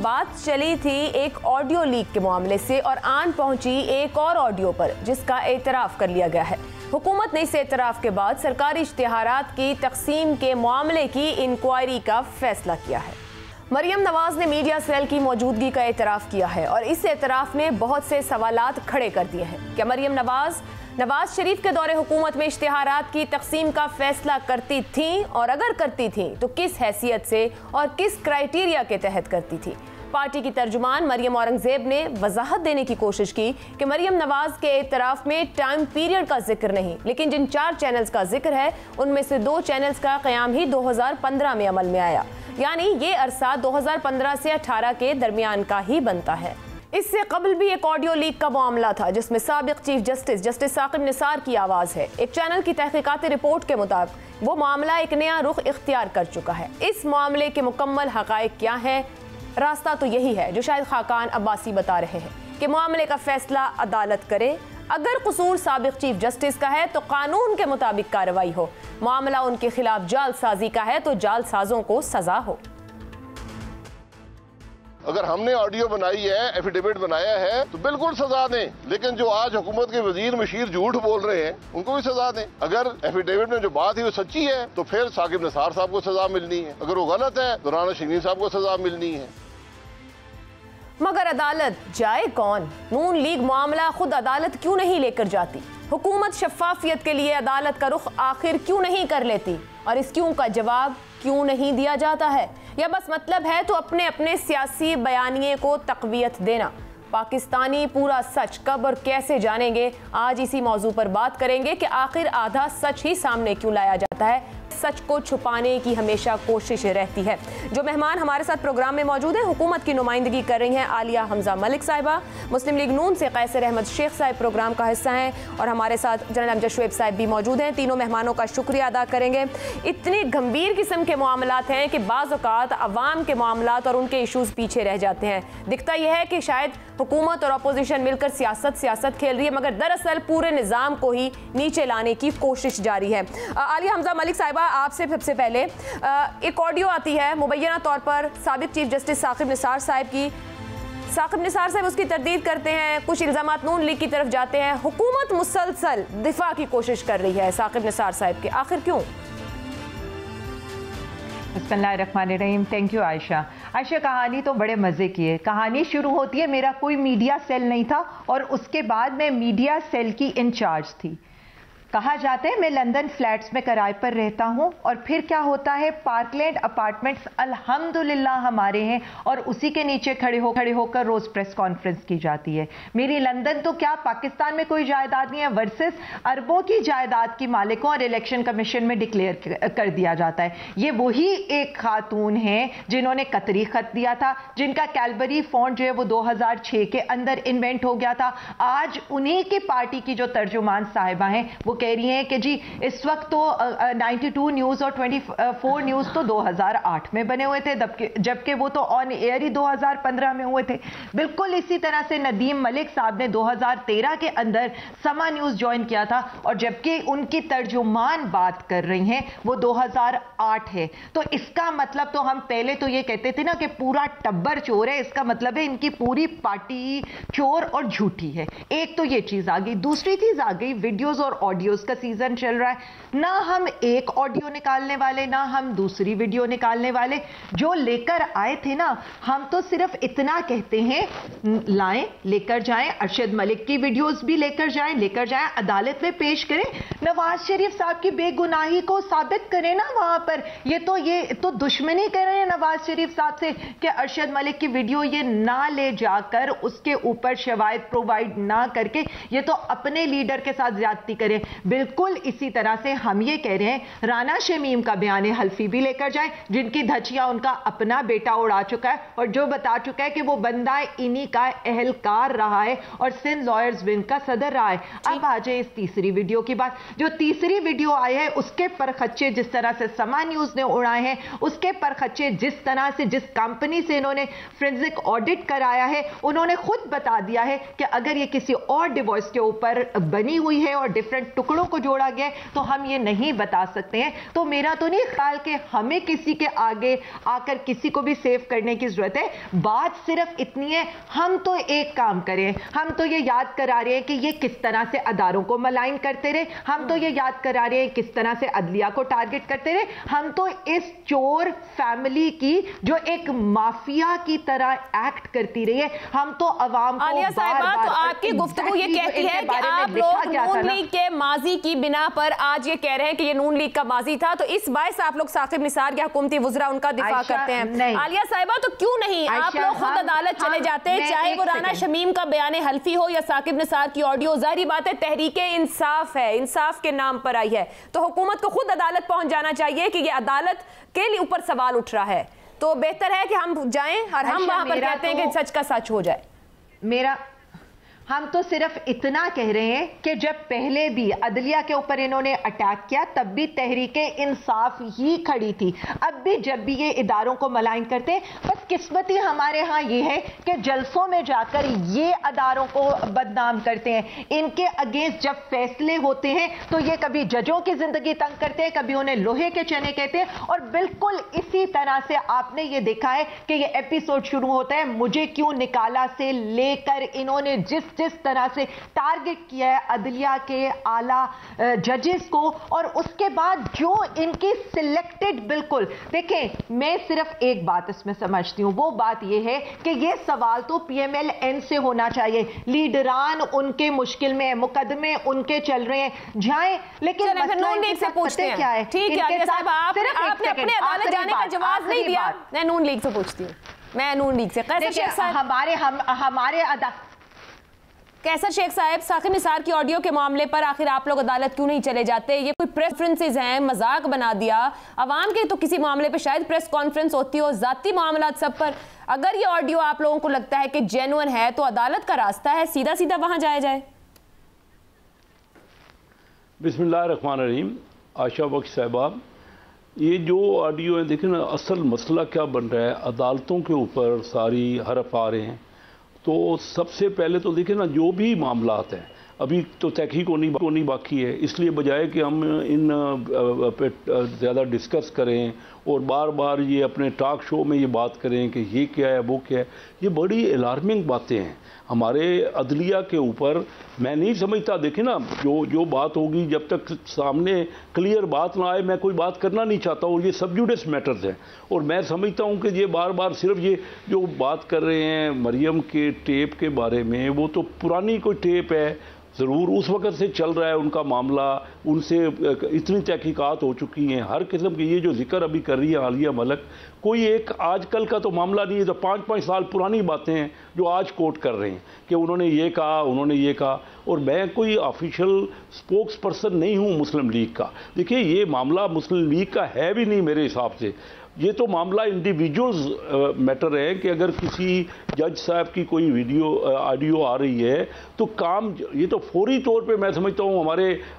بات چلی تھی ایک آڈیو لیک کے معاملے سے اور آن پہنچی ایک اور آڈیو پر جس کا اعتراف کر لیا گیا ہے۔ حکومت نے اس اعتراف کے بعد سرکاری اشتہارات کی تقسیم کے معاملے کی انکوائری کا فیصلہ کیا ہے۔ مریم نواز نے میڈیا سیل کی موجودگی کا اعتراف کیا ہے اور اس اعتراف نے بہت سے سوالات کھڑے کر دیے ہیں۔ کیا مریم نواز شریف کے دور حکومت میں اشتہارات کی تقسیم کا فیصلہ کرتی تھیں، اور اگر کرتی تھیں تو کس حیثیت سے اور کس کرائیٹیریا کے تحت کرتی تھی؟ پارٹی کی ترجمان مریم اورنگزیب نے وضاحت دینے کی کوشش کی کہ مریم نواز کے اعتراف میں ٹائم پیریڈ کا ذکر نہیں، لیکن جن 4 چینلز کا ذکر ہے ان میں سے 2 چینلز کا قیام ہی 2015 میں عمل میں آیا، یعنی یہ عرصہ 2015 سے 18 کے درمیان کا ہی بنتا ہے۔ اس سے قبل بھی ایک آڈیو لیک کا معاملہ تھا جس میں سابق چیف جسٹس ثاقب نثار کی آواز ہے۔ ایک چینل کی تحقیقاتی رپورٹ کے مطابق وہ معاملہ ایک نیا رخ اختیار کر چکا ہے۔ اس معاملے کے مکمل حقائق کیا ہیں؟ راستہ تو یہی ہے جو شاہد خاقان عباسی بتا رہے ہیں کہ معاملے کا فیصلہ عدالت کرے، اگر قصور سابق چیف جسٹس کا ہے تو قانون کے مطابق کارروائی ہو، معاملہ ان کے خلاف جعل سازی کا ہے تو جعل سازوں کو سزا ہو۔ اگر ہم نے آڈیو بنائی ہے، ایفیڈیوٹ بنایا ہے تو بالکل سزا دیں، لیکن جو آج حکومت کے وزیر مشیر جھوٹ بول رہے ہیں ان کو بھی سزا دیں۔ اگر ایفیڈیوٹ میں جو بات ہے وہ سچی ہے تو پھر ثاقب نثار صاحب کو سزا ملنی ہے، اگر وہ غلط ہے تو رانا شرین صاحب کو سزا ملنی ہے۔ مگر عدالت جائے کون؟ نون لیگ معاملہ خود عدالت کیوں نہیں لے کر جاتی؟ حکومت شفافیت کے لیے عدالت کا رخ آخر کیوں نہیں کر لیتی؟ اور اس کیوں کا جواب کیوں نہیں دیا جاتا ہے؟ یا بس مطلب ہے تو اپنے سیاسی بیانیے کو تقویت دینا؟ پاکستانی پورا سچ کب اور کیسے جانیں گے؟ آج اسی موضوع پر بات کریں گے کہ آخر آدھا سچ ہی سامنے کیوں لایا جاتا ہے؟ سچ کو چھپانے کی ہمیشہ کوشش رہتی ہے۔ جو مہمان ہمارے ساتھ پروگرام میں موجود ہیں، حکومت کی نمائندگی کر رہی ہیں عالیہ حمزہ ملک صاحبہ، مسلم لیگ نون سے قیصر احمد شیخ صاحب پروگرام کا حصہ ہیں، اور ہمارے ساتھ جنرل امجد شعیب صاحب بھی موجود ہیں۔ تینوں مہمانوں کا شکریہ ادا کریں گے۔ اتنے گمبھیر قسم کے معاملات ہیں کہ بعض اوقات عوام کے معاملات اور ان کے ایشوز پیچھے رہ جاتے ہیں۔ دکھتا یہ ہے کہ شاید حکومت اور اپوزیشن مل کر سیاست کھیل رہی ہے، مگر دراصل پورے نظام کو ہی نیچے لانے کی کوشش جاری ہے۔ عالیہ حمزہ ملک صاحبہ، آپ سے سب سے پہلے ایک آڈیو آتی ہے مبینہ طور پر سابق چیف جسٹس ثاقب نثار صاحب کی۔ ثاقب نثار صاحب اس کی تردید کرتے ہیں، کچھ الزامات نون لیگ کی طرف جاتے ہیں، حکومت مسلسل دفاع کی کوشش کر رہی ہے ثاقب نثار صاحب کے، آخر کیوں؟ بسم اللہ الرحمن الرحیم۔ تھینک یو عائشہ۔ کہانی تو بڑے مزے کی ہے۔ کہانی شروع ہوتی ہے، میرا کوئی میڈیا سیل نہیں تھا اور اس کے بعد میں میڈیا سیل کی انچارج تھی۔ کہا جاتا ہے میں لندن فلیٹس میں کرائے پر رہتا ہوں، اور پھر کیا ہوتا ہے، پارک لینڈ اپارٹمنٹس الحمدللہ ہمارے ہیں اور اسی کے نیچے کھڑے ہو کر روز پریس کانفرنس کی جاتی ہے۔ میری لندن تو کیا پاکستان میں کوئی جائیداد نہیں ہے ورسس اربوں کی جائیداد کی مالکوں، اور الیکشن کمیشن میں ڈکلیئر کر دیا جاتا ہے۔ یہ وہی ایک خاتون ہیں جنہوں نے قطری خط دیا تھا، جن کا کیلبری فونٹ جو ہے وہ 2006 کے اندر انوینٹ ہو گیا تھا۔ آج انہی کی پارٹی کی جو ترجمان صاحبہ ہیں وہ کہہ رہی ہیں کہ جی اس وقت تو 92 نیوز اور 24 نیوز تو 2008 میں بنے ہوئے تھے، جبکہ وہ تو آن ایئر ہی 2015 میں ہوئے تھے۔ بالکل اسی طرح سے ندیم ملک صاحب نے 2013 کے اندر سما نیوز جوائن کیا تھا، اور جبکہ ان کی ترجمان بات کر رہی ہیں وہ 2008 ہے۔ تو اس کا مطلب تو ہم پہلے تو یہ کہتے تھے نا کہ پورا ٹبر چور ہے، اس کا مطلب ہے ان کی پوری پارٹی چور اور جھوٹی ہے۔ ایک تو یہ چیز آ گئی، دوسری چیز آ گئی ویڈیوز اور آڈیوز کا سیزن چل رہا ہے، نہ ہم ایک آڈیو نکالنے والے نہ ہم دوسری ویڈیو نکالنے والے، جو لے کر آئے تھے نا ہم تو صرف اتنا کہتے ہیں لائیں، لے کر جائیں، ارشد ملک کی ویڈیوز بھی لے کر جائیں، عدالت میں پیش کریں، نواز شریف صاحب کی بے گناہی کو ثابت کریں نا وہاں پر۔ یہ تو دشمنی کر رہے ہیں نواز شریف صاحب سے کہ ارشد ملک کی ویڈیو یہ نہ لے جا کر اس کے اوپر شواہد پرووائڈ نہ کر کے یہ تو اپنے لیڈر کے ساتھ زیادتی کریں۔ بالکل اسی طرح سے ہم یہ کہہ رہے ہیں رانا شمیم کا بیان حلفی بھی لے کر جائیں، جن کی دھچیاں ان کا اپنا بیٹا اڑا چکا ہے اور جو بتا چکا ہے کہ وہ بندہ انہی کا اہلکار رہا ہے اور سندھ لائرز ونگ کا صدر رہا ہے۔ اب آ جائے اس تیسری ویڈیو کی بات۔ جو تیسری ویڈیو آئی ہے اس کے پرخچے جس طرح سے سما نیوز نے اڑائے ہیں، اس کے پرخچے جس طرح سے جس کمپنی سے انہوں نے فرینزک آڈٹ کرایا ہے، انہوں نے خود بتا دیا ہے کہ اگر یہ کسی اور ڈیوائس کے اوپر بنی ہوئی ہے اور ڈیفرنٹ टुकड़ों को जोड़ा गया है तो हम ये नहीं बता सकते हैं। तो मेरा तो नहीं ख्याल कि हमें किसी के आगे आकर किसी को भी सेव करने की जरूरत है। बात सिर्फ इतनी है, हम तो एक काम करें, हम तो ये याद करा रहे हैं कि ये किस तरह से अदारों को मलाइन करते रहे, हम तो ये याद करा रहे हैं किस तरह से अदलिया को टारगेट करते रहे, हम तो इस चोर फैमिली की जो एक माफिया की तरह एक्ट करती रही है, हम तो अवाम को आलिया साहिबा, तो आपकी गुफ्तगू ये कहती है कि आप लोग नून लीग के माजी की बिना पर आज ये कह रहे हैं कि ये नून लीग का माजी था, तो इस बायस आप लोग साकिब निसार या हुकूमती वज़रा उनका दिफा करते हैं। आलिया साहिबा, तो क्यों नहीं आप लोग खुद अदालत चले जाते हैं, चाहे वो राना शमीम का बयान हल्फी हो या साकिब निसार की ऑडियो। जाहिर बात है तहरीके इंसाफ है, इंसाफ के नाम पर आई है, तो हुकूमत को खुद अदालत पहुंच जाना चाहिए कि ये अदालत के लिए ऊपर सवाल उठ रहा है, तो बेहतर है कि हम जाएं और हम वहां पर कहते हैं कि सच का सच हो जाए। हम तो सिर्फ इतना कह रहे हैं कि जब पहले भी अदलिया के ऊपर इन्होंने अटैक किया तब भी तहरीके इंसाफ ही खड़ी थी, अब भी जब भी ये इदारों को मलाइन करते हैं, बस किस्मती हमारे यहाँ ये है कि जलसों में जाकर ये अदारों को बदनाम करते हैं, इनके अगेंस्ट जब फैसले होते हैं तो ये कभी जजों की जिंदगी तंग करते हैं, कभी उन्हें लोहे के चने कहते हैं, और बिल्कुल इसी तरह से आपने ये देखा है कि ये एपिसोड शुरू होता है मुझे क्यों निकाला से लेकर इन्होंने जिस तरह से टारगेट किया है अदलिया के आला जजेस को, और उसके बाद जो इनकी सिलेक्टेड, बिल्कुल देखें मैं सिर्फ एक बात इसमें समझती हूं, वो बात ये है कि ये सवाल तो PMLN से होना चाहिए, लीडरान उनके मुश्किल में, मुकदमे उनके चल रहे हैं, जाएं, लेकिन नून लीग से पूछते हैं क्या है? ठीक है साहब, आपने अपने अदालत जाने का जवाब नहीं दिया, मैं नून लीग से पूछती हूँ, मैं नून लीग से कैसर शेख साहब, साकिब निसार की ऑडियो के मामले पर आखिर आप लोग अदालत क्यों नहीं चले जाते? ये कोई प्रेफरेंसेस हैं, मजाक बना दिया अवाम के, तो किसी मामले पे शायद प्रेस कॉन्फ्रेंस होती हो, जाती मामला सब पर। अगर ये ऑडियो आप लोगों को लगता है कि जेन्युइन है तो अदालत का रास्ता है, सीधा सीधा वहां जाया जाए। बिस्मिल्लाहिर्रहमानिर्रहीम। आशा बख्श साहबा, ये जो ऑडियो है देखें ना, असल मसला क्या बन रहा है, अदालतों के ऊपर सारी हरफ आ रहे हैं। तो सबसे पहले तो देखिए ना, जो भी मामलात हैं अभी तो तहकीक होनी बाकी है, इसलिए बजाय कि हम इन पे ज़्यादा डिस्कस करें और बार बार ये अपने टॉक शो में ये बात करें कि ये क्या है वो क्या है, ये बड़ी अलार्मिंग बातें हैं हमारे अदलिया के ऊपर। मैं नहीं समझता, देखें ना, जो बात होगी जब तक सामने क्लियर बात ना आए मैं कोई बात करना नहीं चाहता, और ये सब जुडिस मैटर्स हैं। और मैं समझता हूँ कि ये बार बार सिर्फ ये जो बात कर रहे हैं मरियम के टेप के बारे में, वो तो पुरानी कोई टेप है, ज़रूर उस वक़्त से चल रहा है उनका मामला, उनसे इतनी तहकीकात हो चुकी हैं हर किस्म की। ये जो जिक्र अभी कर रही है आलिया मलिक, कोई एक आजकल का तो मामला नहीं है, तो 5-5 साल पुरानी बातें हैं जो आज कोट कर रहे हैं कि उन्होंने ये कहा, उन्होंने ये कहा। और मैं कोई ऑफिशियल स्पोक्स पर्सन नहीं हूँ मुस्लिम लीग का। देखिए, ये मामला मुस्लिम लीग का है भी नहीं मेरे हिसाब से, ये तो मामला इंडिविजुअल्स मैटर है कि अगर किसी जज साहब की कोई ऑडियो आ रही है तो काम, ये तो फौरी तौर पे मैं समझता हूँ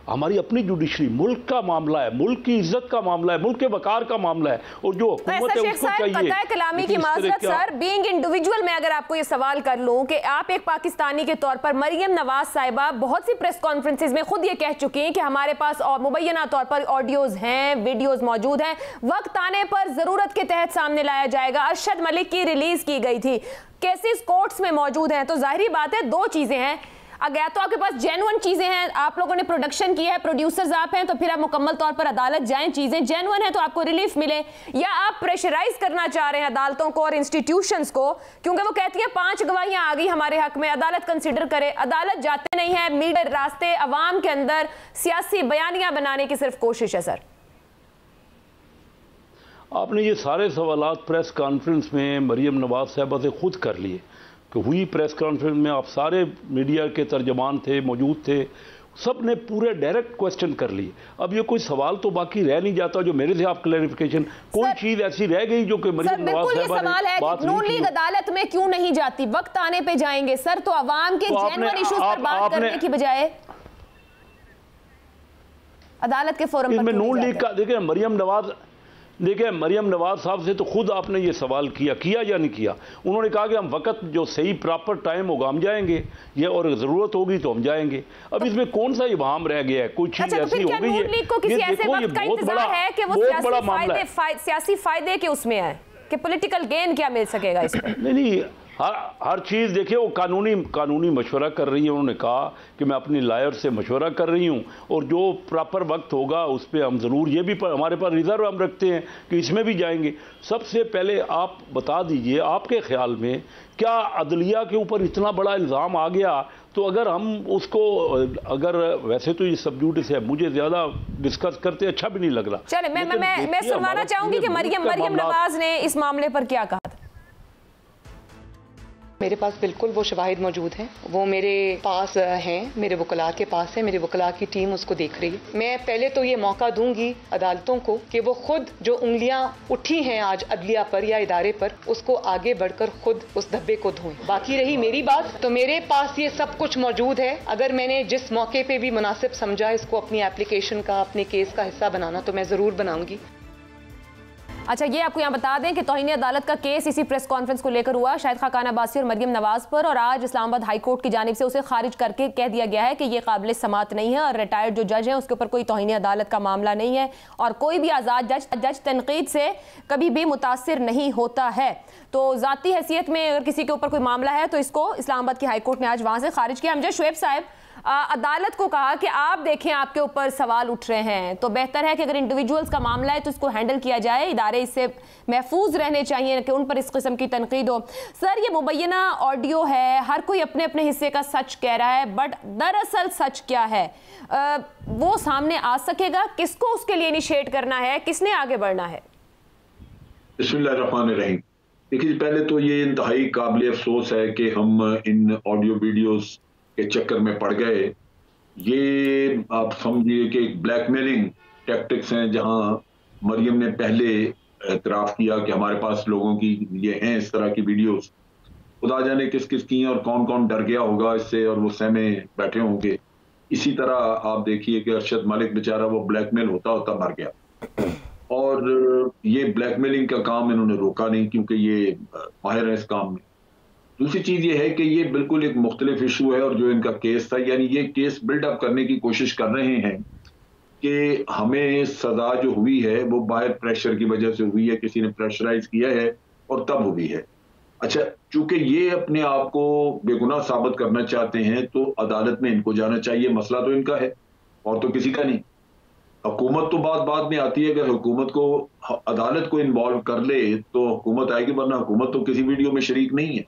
हमारी अपनी जुडिशरी, मुल्क का मामला है, मुल्क की इज्जत का मामला है, मुल्क के वकार का मामला है, और जो हुकूमत है उसको चाहिए। पता है कलामी की माजरत सर, बीइंग इंडिविजुअल मैं अगर आपको ये सवाल कर लूँ कि आप एक पाकिस्तानी के तौर पर, मरियम नवाज साहिबा बहुत सी प्रेस कॉन्फ्रेंसेज में खुद ये कह चुकी हैं कि हमारे पास मुबैना तौर पर ऑडियोज हैं, वीडियोज मौजूद हैं, वक्त आने पर जरूरत के तहत सामने लाया जाएगा। अरशद मलिक की रिलीज की गई थी, केसेस कोर्ट्स में मौजूद हैं, तो जाहिर बात है दो चीजें हैं, अगर तो आपके पास जेन्युइन चीजें हैं, आप लोगों ने प्रोडक्शन की है, प्रोड्यूसर्स आप हैं, तो फिर आप मुकम्मल तौर पर अदालत जाएं, चीजें जेन्युइन है तो आपको रिलीफ मिले, या आप प्रेशराइज करना चाह रहे हैं अदालतों को और इंस्टीट्यूशंस को, क्योंकि वो कहती है 5 गवाहियां आ गई हमारे हक में, अदालत कंसिडर करे, अदालत जाते नहीं है, मीडिया रास्ते अवाम के अंदर सियासी बयानियां बनाने की सिर्फ कोशिश है। सर, आपने ये सारे सवालात प्रेस कॉन्फ्रेंस में मरियम नवाज साहबा से खुद कर लिए कि हुई प्रेस कॉन्फ्रेंस में आप सारे मीडिया के तर्जमान थे, मौजूद थे, सब ने पूरे डायरेक्ट क्वेश्चन कर लिए। अब ये कोई सवाल तो बाकी रह नहीं जाता जो मेरे से आप क्लैरिफिकेशन, कोई चीज ऐसी रह गई जो कि मरियम नवाज साहबा ने बात नून लीग अदालत में क्यों नहीं जाती, वक्त आने पे जाएंगे सर, तो अवाम के जेन्युइन इश्यूज पर बात करने की बजाय अदालत के फोरम पर नून लीग का देखिए, मरियम नवाज देखिए मरियम नवाज साहब से तो खुद आपने ये सवाल किया या नहीं किया? उन्होंने कहा कि हम वक्त जो सही प्रॉपर टाइम होगा हम जाएंगे, ये और ज़रूरत होगी तो हम जाएंगे। अब इसमें कौन सा इबाम रह गया है? कोई चीज़ ऐसी हो गई है, ये देखो ये बहुत बड़ा सियासी फायदे के उसमें है कि पॉलिटिकल गेन क्या मिल सकेगा इस पर? नहीं, हर चीज़ देखिए वो कानूनी मशवरा कर रही है। उन्होंने कहा कि मैं अपनी लायर से मशवरा कर रही हूँ और जो प्रॉपर वक्त होगा उस पर हम ज़रूर, ये भी हमारे पास रिज़र्व हम रखते हैं कि इसमें भी जाएंगे। सबसे पहले आप बता दीजिए, आपके ख्याल में क्या अदलिया के ऊपर इतना बड़ा इल्ज़ाम आ गया तो अगर हम उसको, अगर वैसे तो ये सबजूडिस है, मुझे ज़्यादा डिस्कस करते अच्छा भी नहीं लग रहा। चले मैं सुनवाना चाहूँगी कि मरियम नवाज ने इस मामले पर क्या कहा था। मेरे पास बिल्कुल वो शवाहिद मौजूद हैं, वो मेरे पास हैं, मेरे वकला के पास है, मेरे वकला की टीम उसको देख रही है। मैं पहले तो ये मौका दूंगी अदालतों को कि वो खुद जो उंगलियां उठी हैं आज अदलिया पर या इदारे पर, उसको आगे बढ़कर खुद उस धब्बे को धोएं। बाकी रही मेरी बात, तो मेरे पास ये सब कुछ मौजूद है। अगर मैंने जिस मौके पे भी मुनासिब समझा इसको अपनी एप्लीकेशन का, अपने केस का हिस्सा बनाना, तो मैं जरूर बनाऊंगी। अच्छा, ये आपको यहाँ बता दें कि तौहीन अदालत का केस इसी प्रेस कॉन्फ्रेंस को लेकर हुआ, शाहिद खाकान अब्बासी और मरियम नवाज पर, और आज इस्लामाबाद हाई कोर्ट की जानिब से उसे खारिज करके कह दिया गया है कि ये काबिल समात नहीं है और रिटायर्ड जो जज हैं उसके ऊपर कोई तौहीन अदालत का मामला नहीं है और कोई भी आज़ाद जज तनकीद से कभी भी मुतासिर नहीं होता है। तो ज़ाती हैसियत में अगर किसी के ऊपर कोई मामला है तो इसको इस्लामाबाद की हाई कोर्ट ने आज वहाँ से खारिज किया। हमजा शुएब साहब, अदालत को कहा कि आप देखें आपके ऊपर सवाल उठ रहे हैं तो बेहतर है कि अगर इंडिविजुअल्स का मामला है तो इसको हैंडल किया जाए, इदारे इससे महफूज रहने चाहिए कि उन पर इस किस्म की तनकीद हो। सर, ये मुबैना ऑडियो है, हर कोई अपने अपने हिस्से का सच कह रहा है, बट दरअसल सच क्या है वो सामने आ सकेगा? किसको उसके लिए इनिशिएट करना है, किसने आगे बढ़ना है? बिस्मिल्लाहिर्रहमानिर्रहीम। देखिए, पहले तो ये इंतहाई काबिल अफसोस है कि हम इन ऑडियो वीडियोस के चक्कर में पड़ गए। ये आप समझिए कि ब्लैकमेलिंग टैक्टिक्स हैं, जहां मरियम ने पहले एतराफ़ किया कि हमारे पास लोगों की ये हैं इस तरह की वीडियोस, खुदा जाने किस किस की हैं और कौन कौन डर गया होगा इससे और वो सहमे बैठे होंगे। इसी तरह आप देखिए कि अरशद मलिक बेचारा वो ब्लैकमेल होता होता मर गया और ये ब्लैकमेलिंग का काम इन्होंने रोका नहीं क्योंकि ये माहिर है इस काम में। दूसरी चीज ये है कि ये बिल्कुल एक मुख्तलिफ इशू है और जो इनका केस था, यानी ये केस बिल्डअप करने की कोशिश कर रहे हैं कि हमें सजा जो हुई है वो बाहर प्रेशर की वजह से हुई है, किसी ने प्रेशराइज किया है और तब हुई है। अच्छा, चूंकि ये अपने आप को बेगुनाह साबित करना चाहते हैं तो अदालत में इनको जाना चाहिए, मसला तो इनका है और तो किसी का नहीं। हुकूमत तो बाद में आती है, अगर हुकूमत को अदालत को इन्वॉल्व कर ले तो हुकूमत आएगी, वरना हुकूमत तो किसी वीडियो में शरीक नहीं है।